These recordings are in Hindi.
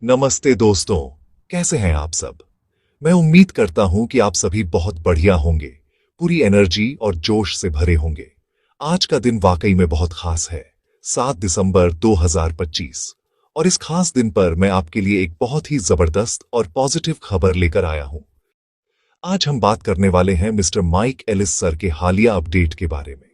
नमस्ते दोस्तों, कैसे हैं आप सब। मैं उम्मीद करता हूं कि आप सभी बहुत बढ़िया होंगे, पूरी एनर्जी और जोश से भरे होंगे। आज का दिन वाकई में बहुत खास है, 7 दिसंबर 2025। और इस खास दिन पर मैं आपके लिए एक बहुत ही जबरदस्त और पॉजिटिव खबर लेकर आया हूं। आज हम बात करने वाले हैं मिस्टर माइक एलिस सर के हालिया अपडेट के बारे में।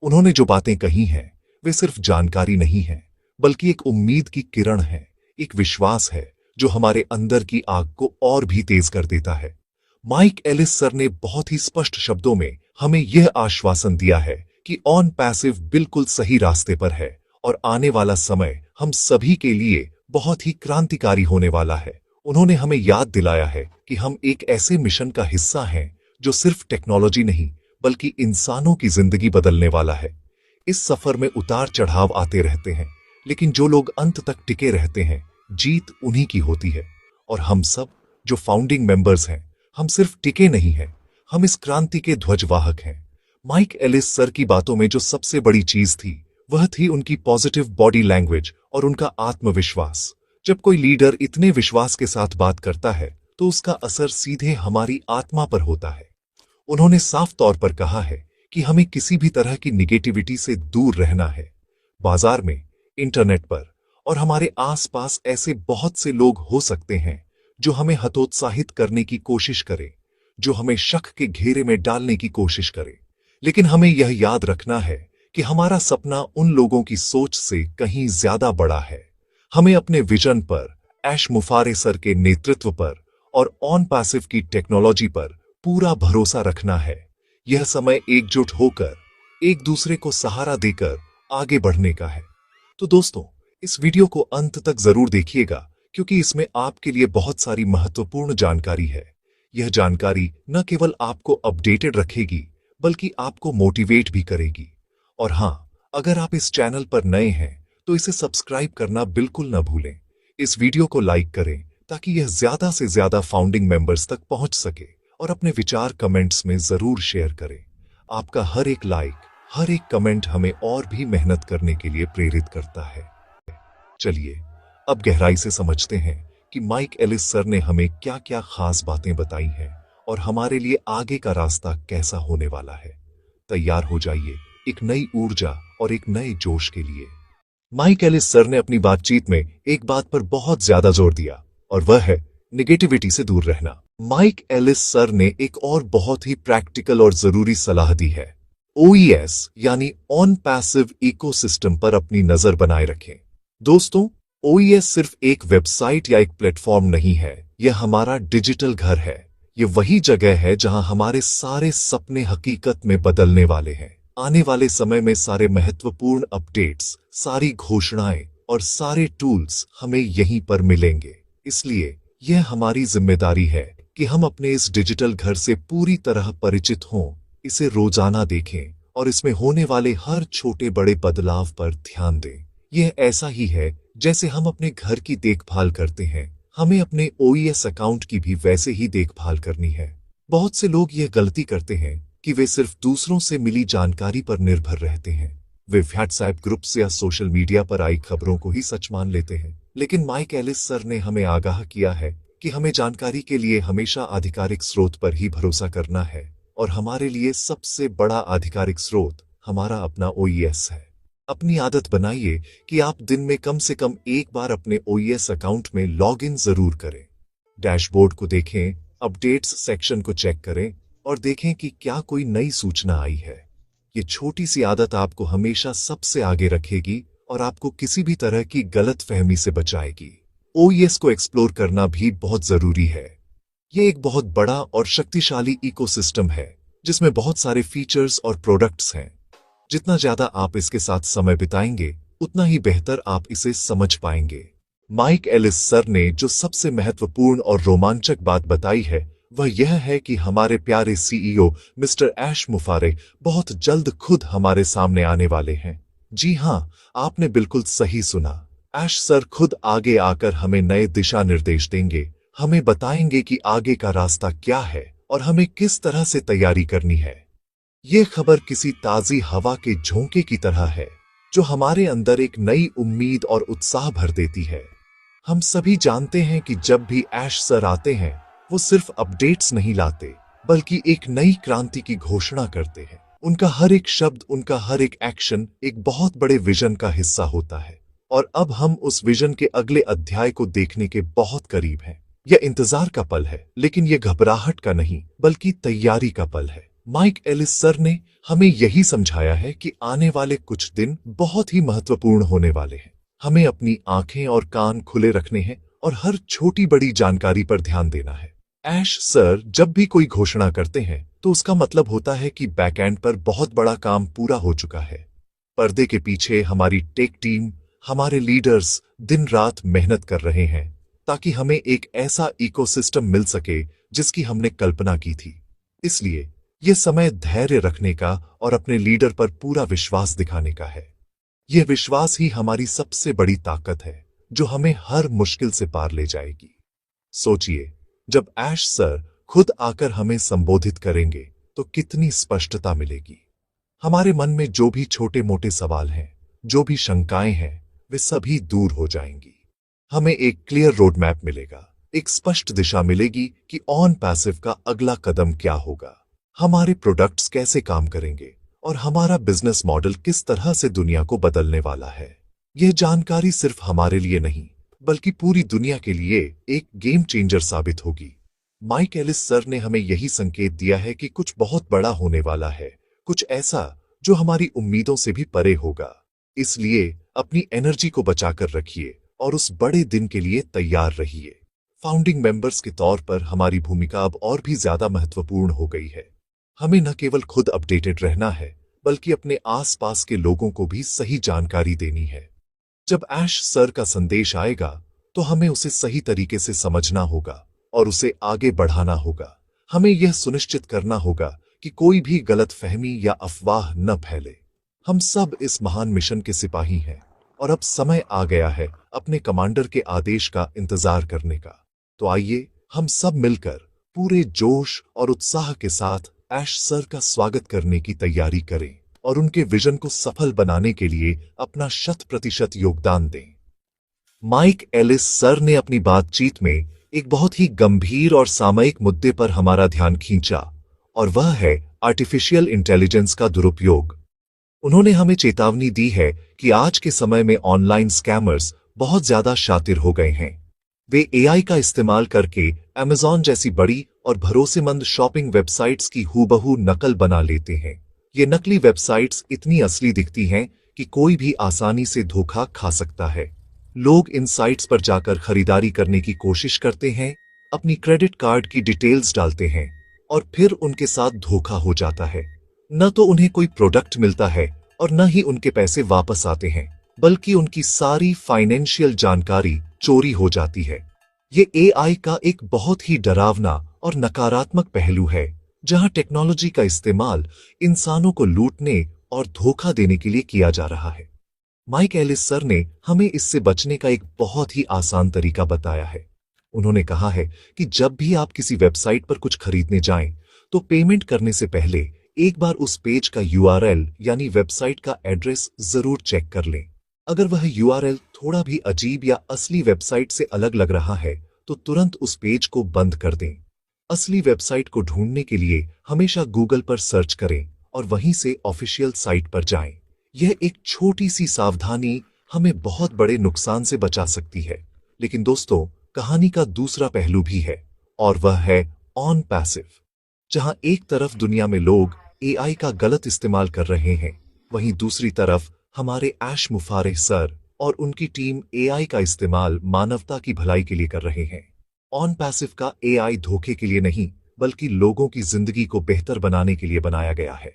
उन्होंने जो बातें कही हैं, वे सिर्फ जानकारी नहीं है, बल्कि एक उम्मीद की किरण है, एक विश्वास है जो हमारे अंदर की आग को और भी तेज कर देता है। माइक एलिस सर ने बहुत ही स्पष्ट शब्दों में हमें यह आश्वासन दिया है कि ऑन पैसिव बिल्कुल सही रास्ते पर है और आने वाला समय हम सभी के लिए बहुत ही क्रांतिकारी होने वाला है। उन्होंने हमें याद दिलाया है कि हम एक ऐसे मिशन का हिस्सा हैं जो सिर्फ टेक्नोलॉजी नहीं बल्कि इंसानों की जिंदगी बदलने वाला है। इस सफर में उतार चढ़ाव आते रहते हैं, लेकिन जो लोग अंत तक टिके रहते हैं, जीत उन्हीं की होती है। और हम सब जो फाउंडिंग मेंबर्स हैं, हम सिर्फ टिके नहीं हैं, हम इस क्रांति के ध्वजवाहक हैं। माइक एलिस सर की बातों में जो सबसे बड़ी चीज थी, वह थी उनकी पॉजिटिव बॉडी लैंग्वेज और उनका आत्मविश्वास। जब कोई लीडर इतने विश्वास के साथ बात करता है, तो उसका असर सीधे हमारी आत्मा पर होता है। उन्होंने साफ तौर पर कहा है कि हमें किसी भी तरह की निगेटिविटी से दूर रहना है। बाजार में, इंटरनेट पर और हमारे आसपास ऐसे बहुत से लोग हो सकते हैं जो हमें हतोत्साहित करने की कोशिश करें, जो हमें शक के घेरे में डालने की कोशिश करें। लेकिन हमें यह याद रखना है कि हमारा सपना उन लोगों की सोच से कहीं ज्यादा बड़ा है। हमें अपने विजन पर, ऐश मुफारे सर के नेतृत्व पर और ऑन पैसिव की टेक्नोलॉजी पर पूरा भरोसा रखना है। यह समय एकजुट होकर, एक दूसरे को सहारा देकर आगे बढ़ने का है। तो दोस्तों, इस वीडियो को अंत तक जरूर देखिएगा, क्योंकि इसमें आपके लिए बहुत सारी महत्वपूर्ण जानकारी है। यह जानकारी न केवल आपको अपडेटेड रखेगी, बल्कि आपको मोटिवेट भी करेगी। और हां, अगर आप इस चैनल पर नए हैं, तो इसे सब्सक्राइब करना बिल्कुल न भूलें। इस वीडियो को लाइक करें ताकि यह ज्यादा से ज्यादा फाउंडिंग मेंबर्स तक पहुंच सके, और अपने विचार कमेंट्स में जरूर शेयर करें। आपका हर एक लाइक, हर एक कमेंट हमें और भी मेहनत करने के लिए प्रेरित करता है। चलिए अब गहराई से समझते हैं कि माइक एलिस सर ने हमें क्या क्या खास बातें बताई हैं और हमारे लिए आगे का रास्ता कैसा होने वाला है। तैयार हो जाइए एक नई ऊर्जा और एक नए जोश के लिए। माइक एलिस सर ने अपनी बातचीत में एक बात पर बहुत ज्यादा जोर दिया, और वह है निगेटिविटी से दूर रहना। माइक एलिस सर ने एक और बहुत ही प्रैक्टिकल और जरूरी सलाह दी है। ओईएस यानी ऑन पैसिव इकोसिस्टम पर अपनी नजर बनाए रखें। दोस्तों, ओईएस सिर्फ एक वेबसाइट या एक प्लेटफॉर्म नहीं है, यह हमारा डिजिटल घर है। यह वही जगह है जहां हमारे सारे सपने हकीकत में बदलने वाले हैं। आने वाले समय में सारे महत्वपूर्ण अपडेट्स, सारी घोषणाएं और सारे टूल्स हमें यहीं पर मिलेंगे। इसलिए यह हमारी जिम्मेदारी है कि हम अपने इस डिजिटल घर से पूरी तरह परिचित हों, इसे रोजाना देखें और इसमें होने वाले हर छोटे बड़े बदलाव पर ध्यान दें। यह ऐसा ही है जैसे हम अपने घर की देखभाल करते हैं, हमें अपने ओईएस अकाउंट की भी वैसे ही देखभाल करनी है। बहुत से लोग यह गलती करते हैं कि वे सिर्फ दूसरों से मिली जानकारी पर निर्भर रहते हैं। वे व्हाट्सएप ग्रुप्स या सोशल मीडिया पर आई खबरों को ही सच मान लेते हैं। लेकिन माइक एलिस सर ने हमें आगाह किया है कि हमें जानकारी के लिए हमेशा आधिकारिक स्रोत पर ही भरोसा करना है, और हमारे लिए सबसे बड़ा आधिकारिक स्रोत हमारा अपना ओईएस है। अपनी आदत बनाइए कि आप दिन में कम से कम एक बार अपने ओईएस अकाउंट में लॉग इन जरूर करें। डैशबोर्ड को देखें, अपडेट्स सेक्शन को चेक करें और देखें कि क्या कोई नई सूचना आई है। ये छोटी सी आदत आपको हमेशा सबसे आगे रखेगी और आपको किसी भी तरह की गलतफहमी से बचाएगी। ओईएस को एक्सप्लोर करना भी बहुत जरूरी है। ये एक बहुत बड़ा और शक्तिशाली इकोसिस्टम है जिसमें बहुत सारे फीचर्स और प्रोडक्ट्स हैं। जितना ज्यादा आप इसके साथ समय बिताएंगे, उतना ही बेहतर आप इसे समझ पाएंगे। माइक एलिस सर ने जो सबसे महत्वपूर्ण और रोमांचक बात बताई है, वह यह है कि हमारे प्यारे सीईओ मिस्टर ऐश मुफारे बहुत जल्द खुद हमारे सामने आने वाले हैं। जी हां, आपने बिल्कुल सही सुना। ऐश सर खुद आगे आकर हमें नए दिशा निर्देश देंगे, हमें बताएंगे कि आगे का रास्ता क्या है और हमें किस तरह से तैयारी करनी है। यह खबर किसी ताजी हवा के झोंके की तरह है, जो हमारे अंदर एक नई उम्मीद और उत्साह भर देती है। हम सभी जानते हैं कि जब भी ऐश सर आते हैं, वो सिर्फ अपडेट्स नहीं लाते, बल्कि एक नई क्रांति की घोषणा करते हैं। उनका हर एक शब्द, उनका हर एक एक्शन एक बहुत बड़े विजन का हिस्सा होता है। और अब हम उस विजन के अगले अध्याय को देखने के बहुत करीब हैं। यह इंतजार का पल है, लेकिन यह घबराहट का नहीं, बल्कि तैयारी का पल है। माइक एलिस सर ने हमें यही समझाया है कि आने वाले कुछ दिन बहुत ही महत्वपूर्ण होने वाले हैं। हमें अपनी आंखें और कान खुले रखने हैं और हर छोटी बड़ी जानकारी पर ध्यान देना है। ऐश सर जब भी कोई घोषणा करते हैं तो उसका मतलब होता है कि बैकएंड पर बहुत बड़ा काम पूरा हो चुका है। पर्दे के पीछे हमारी टेक टीम, हमारे लीडर्स दिन रात मेहनत कर रहे हैं ताकि हमें एक ऐसा इकोसिस्टम मिल सके जिसकी हमने कल्पना की थी। इसलिए यह समय धैर्य रखने का और अपने लीडर पर पूरा विश्वास दिखाने का है। यह विश्वास ही हमारी सबसे बड़ी ताकत है, जो हमें हर मुश्किल से पार ले जाएगी। सोचिए, जब ऐश सर खुद आकर हमें संबोधित करेंगे तो कितनी स्पष्टता मिलेगी। हमारे मन में जो भी छोटे मोटे सवाल हैं, जो भी शंकाएं हैं, वे सभी दूर हो जाएंगी। हमें एक क्लियर रोड मैप मिलेगा, एक स्पष्ट दिशा मिलेगी कि ऑन पैसिव का अगला कदम क्या होगा, हमारे प्रोडक्ट्स कैसे काम करेंगे और हमारा बिजनेस मॉडल किस तरह से दुनिया को बदलने वाला है। यह जानकारी सिर्फ हमारे लिए नहीं, बल्कि पूरी दुनिया के लिए एक गेम चेंजर साबित होगी। माइक एलिस सर ने हमें यही संकेत दिया है कि कुछ बहुत बड़ा होने वाला है, कुछ ऐसा जो हमारी उम्मीदों से भी परे होगा। इसलिए अपनी एनर्जी को बचाकर रखिए और उस बड़े दिन के लिए तैयार रहिए। फाउंडिंग मेंबर्स के तौर पर हमारी भूमिका अब और भी ज्यादा महत्वपूर्ण हो गई है। हमें न केवल खुद अपडेटेड रहना है, बल्कि अपने आसपास के लोगों को भी सही जानकारी देनी है। जब ऐश सर का संदेश आएगा तो हमें उसे सही तरीके से समझना होगा और उसे आगे बढ़ाना होगा। हमें यह सुनिश्चित करना होगा कि कोई भी गलत फहमी या अफवाह न फैले। हम सब इस महान मिशन के सिपाही हैं और अब समय आ गया है अपने कमांडर के आदेश का इंतजार करने का। तो आइए हम सब मिलकर पूरे जोश और उत्साह के साथ ऐश सर का स्वागत करने की तैयारी करें और उनके विजन को सफल बनाने के लिए अपना 100% योगदान दें। माइक एलिस सर ने अपनी बातचीत में एक बहुत ही गंभीर और सामयिक मुद्दे पर हमारा ध्यान खींचा, और वह है आर्टिफिशियल इंटेलिजेंस का दुरुपयोग। उन्होंने हमें चेतावनी दी है कि आज के समय में ऑनलाइन स्कैमर्स बहुत ज्यादा शातिर हो गए हैं। वे एआई का इस्तेमाल करके अमेज़न जैसी बड़ी और भरोसेमंद शॉपिंग वेबसाइट्स की हूबहू नकल बना लेते हैं। ये नकली वेबसाइट्स इतनी असली दिखती हैं कि कोई भी आसानी से धोखा खा सकता है। लोग इन साइट्स पर जाकर खरीदारी करने की कोशिश करते हैं, अपनी क्रेडिट कार्ड की डिटेल्स डालते हैं और फिर उनके साथ धोखा हो जाता है। न तो उन्हें कोई प्रोडक्ट मिलता है और न ही उनके पैसे वापस आते हैं, बल्कि उनकी सारी फाइनेंशियल जानकारी चोरी हो जाती है। ये एआई का एक बहुत ही डरावना और नकारात्मक पहलू है, जहां टेक्नोलॉजी का इस्तेमाल इंसानों को लूटने और धोखा देने के लिए किया जा रहा है। माइक एलिस सर ने हमें इससे बचने का एक बहुत ही आसान तरीका बताया है। उन्होंने कहा है कि जब भी आप किसी वेबसाइट पर कुछ खरीदने जाएं, तो पेमेंट करने से पहले एक बार उस पेज का यूआरएल यानी वेबसाइट का एड्रेस जरूर चेक कर लें। अगर वह यूआरएल थोड़ा भी अजीब या असली वेबसाइट से अलग लग रहा है, तो तुरंत उस पेज को बंद कर दें। असली वेबसाइट को ढूंढने के लिए हमेशा गूगल पर सर्च करें और वहीं से ऑफिशियल साइट पर जाएं। यह एक छोटी सी सावधानी हमें बहुत बड़े नुकसान से बचा सकती है। लेकिन दोस्तों, कहानी का दूसरा पहलू भी है, और वह है ऑन पैसिव। जहां एक तरफ दुनिया में लोग एआई का गलत इस्तेमाल कर रहे हैं, वहीं दूसरी तरफ हमारे ऐश मुफारेह सर और उनकी टीम एआई का इस्तेमाल मानवता की भलाई के लिए कर रहे हैं। ऑन पैसिव का एआई धोखे के लिए नहीं, बल्कि लोगों की जिंदगी को बेहतर बनाने के लिए बनाया गया है।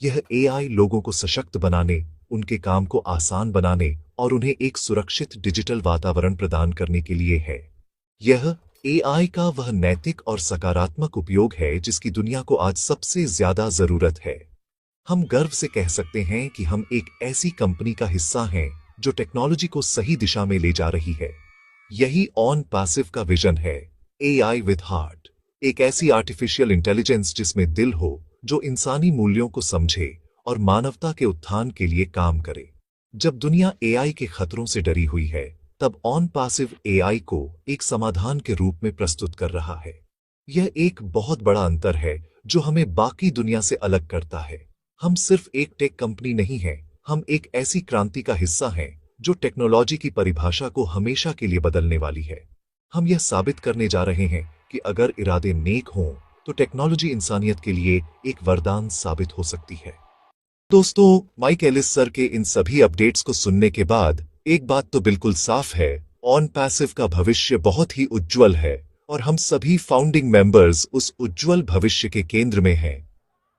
यह एआई लोगों को सशक्त बनाने, उनके काम को आसान बनाने और उन्हें एक सुरक्षित डिजिटल वातावरण प्रदान करने के लिए है। यह एआई का वह नैतिक और सकारात्मक उपयोग है जिसकी दुनिया को आज सबसे ज्यादा जरूरत है। हम गर्व से कह सकते हैं कि हम एक ऐसी कंपनी का हिस्सा हैं जो टेक्नोलॉजी को सही दिशा में ले जा रही है। यही ऑन पैसिव का विजन है, एआई विद हार्ट। एक ऐसी आर्टिफिशियल इंटेलिजेंस जिसमें दिल हो, जो इंसानी मूल्यों को समझे और मानवता के उत्थान के लिए काम करे। जब दुनिया एआई के खतरों से डरी हुई है, तब ऑन पैसिव एआई को एक समाधान के रूप में प्रस्तुत कर रहा है। यह एक बहुत बड़ा अंतर है जो हमें बाकी दुनिया से अलग करता है। हम सिर्फ एक टेक कंपनी नहीं हैं, हम एक ऐसी क्रांति का हिस्सा हैं जो टेक्नोलॉजी की परिभाषा को हमेशा के लिए बदलने वाली है। हम यह साबित करने जा रहे हैं कि अगर इरादे नेक हों तो टेक्नोलॉजी इंसानियत के लिए एक वरदान साबित हो सकती है। दोस्तों, माइक एलिस सर के इन सभी अपडेट्स को सुनने के बाद एक बात तो बिल्कुल साफ है, ऑन पैसिव का भविष्य बहुत ही उज्जवल है और हम सभी फाउंडिंग मेंबर्स उस उज्जवल भविष्य के केंद्र में हैं।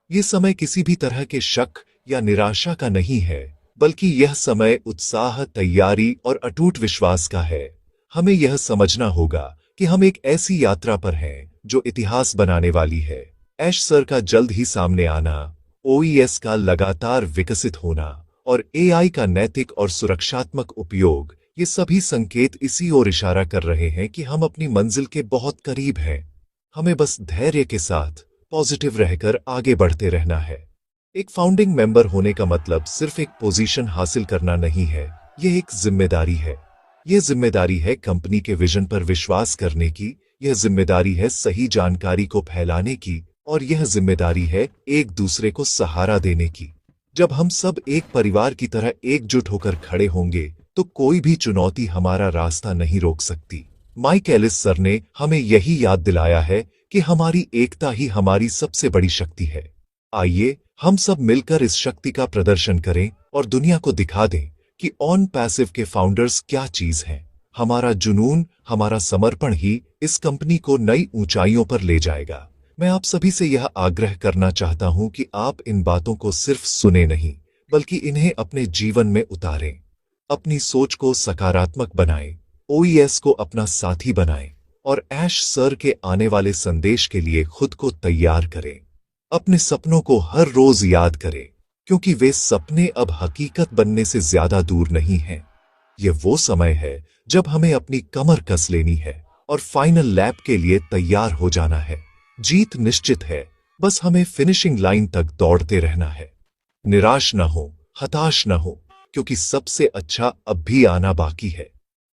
ये समय किसी भी तरह के शक या निराशा का नहीं है, बल्कि यह समय उत्साह, तैयारी और अटूट विश्वास का है। हमें यह समझना होगा कि हम एक ऐसी यात्रा पर हैं जो इतिहास बनाने वाली है। ऐश सर का जल्द ही सामने आना, ओईएस का लगातार विकसित होना और एआई का नैतिक और सुरक्षात्मक उपयोग, ये सभी संकेत इसी ओर इशारा कर रहे हैं कि हम अपनी मंजिल के बहुत करीब हैं। हमें बस धैर्य के साथ पॉजिटिव रहकर आगे बढ़ते रहना है। एक फाउंडिंग मेंबर होने का मतलब सिर्फ एक पोजीशन हासिल करना नहीं है, यह एक जिम्मेदारी है। यह जिम्मेदारी है कंपनी के विजन पर विश्वास करने की, यह जिम्मेदारी है सही जानकारी को फैलाने की और यह जिम्मेदारी है एक दूसरे को सहारा देने की। जब हम सब एक परिवार की तरह एकजुट होकर खड़े होंगे तो कोई भी चुनौती हमारा रास्ता नहीं रोक सकती। माइक एलिस सर ने हमें यही याद दिलाया है कि हमारी एकता ही हमारी सबसे बड़ी शक्ति है। आइए हम सब मिलकर इस शक्ति का प्रदर्शन करें और दुनिया को दिखा दें कि ऑन पैसिव के फाउंडर्स क्या चीज हैं। हमारा जुनून, हमारा समर्पण ही इस कंपनी को नई ऊंचाइयों पर ले जाएगा। मैं आप सभी से यह आग्रह करना चाहता हूं कि आप इन बातों को सिर्फ सुने नहीं, बल्कि इन्हें अपने जीवन में उतारें। अपनी सोच को सकारात्मक बनाएं, ओईएस को अपना साथी बनाएं और ऐश सर के आने वाले संदेश के लिए खुद को तैयार करें। अपने सपनों को हर रोज याद करें, क्योंकि वे सपने अब हकीकत बनने से ज्यादा दूर नहीं हैं। यह वो समय है जब हमें अपनी कमर कस लेनी है और फाइनल लैप के लिए तैयार हो जाना है। जीत निश्चित है, बस हमें फिनिशिंग लाइन तक दौड़ते रहना है। निराश न हो, हताश न हो, क्योंकि सबसे अच्छा अब भी आना बाकी है।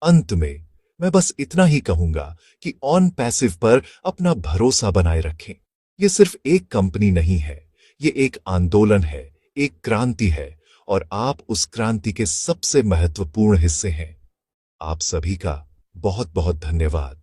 अंत में मैं बस इतना ही कहूंगा कि ऑन पैसिव पर अपना भरोसा बनाए रखें। यह सिर्फ एक कंपनी नहीं है, यह एक आंदोलन है, एक क्रांति है और आप उस क्रांति के सबसे महत्वपूर्ण हिस्से हैं। आप सभी का बहुत बहुत धन्यवाद।